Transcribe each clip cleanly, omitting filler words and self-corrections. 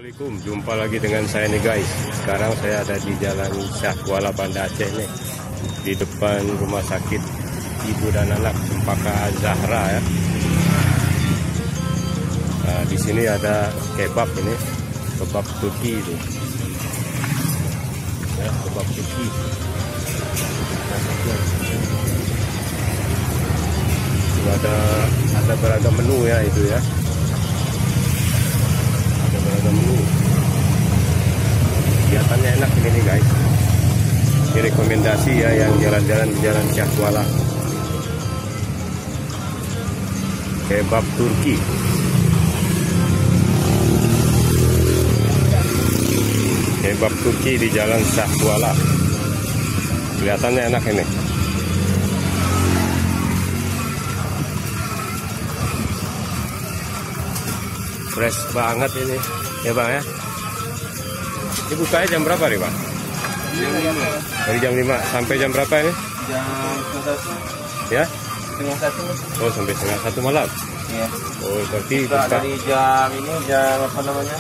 Assalamualaikum, jumpa lagi dengan saya nih guys. Sekarang saya ada di Jalan Syahkuala, Banda Aceh nih, di depan rumah sakit ibu dan anak Cempaka Zahra ya. Nah, di sini ada kebab ini, kebab Turki itu. Ya, kebab Turki. Itu ada beragam menu ya itu ya. Menu kelihatannya enak ini nih guys. Ini rekomendasi ya yang jalan-jalan di Jalan Syahkuala. Kebab Turki. Kebab Turki di Jalan Syahkuala. Kelihatannya enak ini. Fresh banget ini. Ya bang ya. Ini bukanya jam berapa nih bang? Jam 5. Dari jam 5 sampai jam berapa ini? Jam 1. Ya? Setengah 1. Oh sampai setengah 1 malam? Iya. Oh berarti buka dari jam ini jam apa namanya?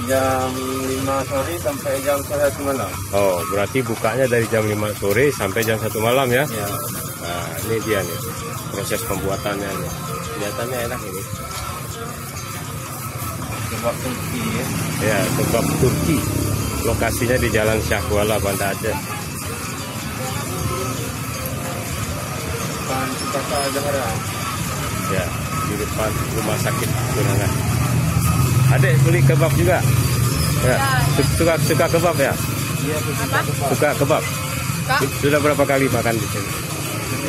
Jam 5 sore sampai jam 1 malam. Oh berarti bukanya dari jam 5 sore sampai jam 1 malam ya? Iya. Nah ini dia nih proses pembuatannya nih. Kelihatannya enak ini. Kebab Turki ya. Ya, kebab Turki. Lokasinya di Jalan Syahkuala, Banda Aceh. Depan Cempaka Zahra. Ya, di depan rumah sakit Gunangan. Adek beli kebab juga? Ya, suka kebab ya? Iya, Suka kebab? Kak? Sudah berapa kali makan di sini?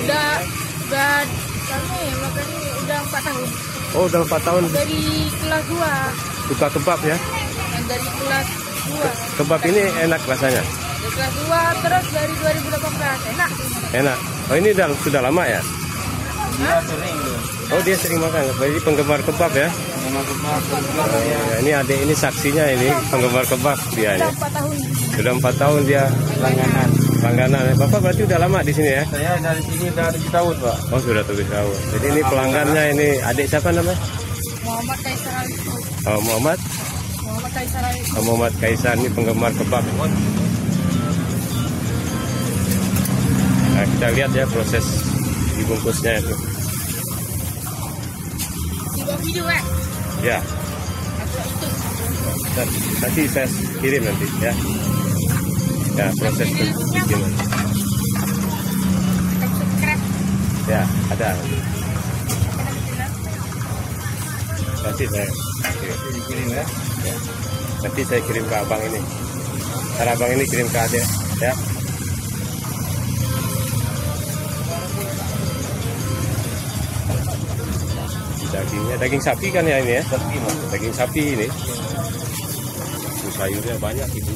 Udah kami makan ini udah 4 tahun. Oh, udah 4 tahun. Dari kelas 2. Suka kebab ya? Yang dari kelas 2. Kebab ini enak rasanya? Dari kelas 2 terus dari 2018. Enak. Enak. Oh, ini sudah lama ya? Dia sering tuh. Oh, dia sering makan. Berarti penggemar kebab ya? Sama kebab Oh, ya. Ini adik ini saksinya ini penggemar kebab dia Udah ini. 4 tahun. Sudah 4 tahun dia langganan. langganan. Bapak berarti udah lama di sini ya? Saya dari sini udah 7 tahun, Pak. Oh, sudah 7 tahun. Jadi ini pelanggannya ini adik siapa namanya? Muhammad Kaisar Ali. Oh, Muhammad Kaisar Ali. Muhammad Kaisar ini penggemar kebab. Nah, kita lihat ya proses dibungkusnya itu. Tiga video ya. Ya, Atau itu. nanti saya kirim nanti ya. Ya, proses bikin. Subscribe. Ya, ada. Nanti saya Dikirim ya. nanti saya kirim ke abang ini. Ntar abang ini kirim ke adik ya. Dagingnya daging sapi kan ya ini ya? Sapi, Pak. Daging sapi ini. Sayurnya banyak itu.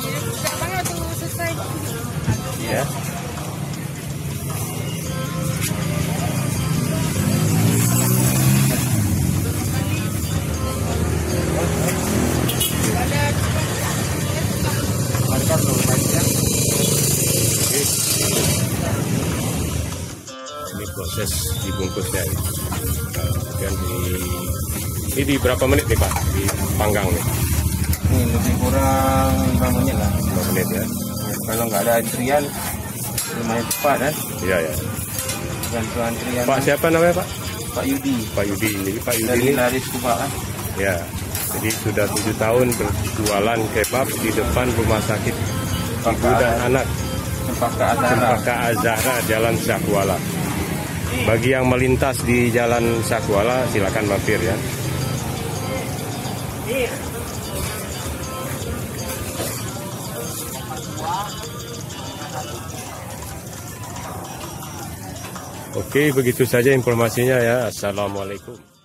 Jadi banget tuh selesai. Ya. Mantap loh, ya. Ini proses dibungkusnya ini. Dan ini di berapa menit nih Pak? Dipanggang nih? Ini lebih kurang 5 menit lah. 5 menit ya? Kalau nggak ada antrian, lumayan cepat kan? Iya ya. Bantu antrian. Pak siapa namanya Pak? Pak Yudi. Pak Yudi. Jadi Pak Yudi Dari ini Laris Kubak kan? ya. Jadi sudah 7 tahun berjualan kebab di depan rumah sakit ibu dan anak Cempaka Zahra. Cempaka Zahra, Jalan Syahkuala. Bagi yang melintas di Jalan Syahkuala silakan mampir ya. Oke, begitu saja informasinya ya. Assalamualaikum.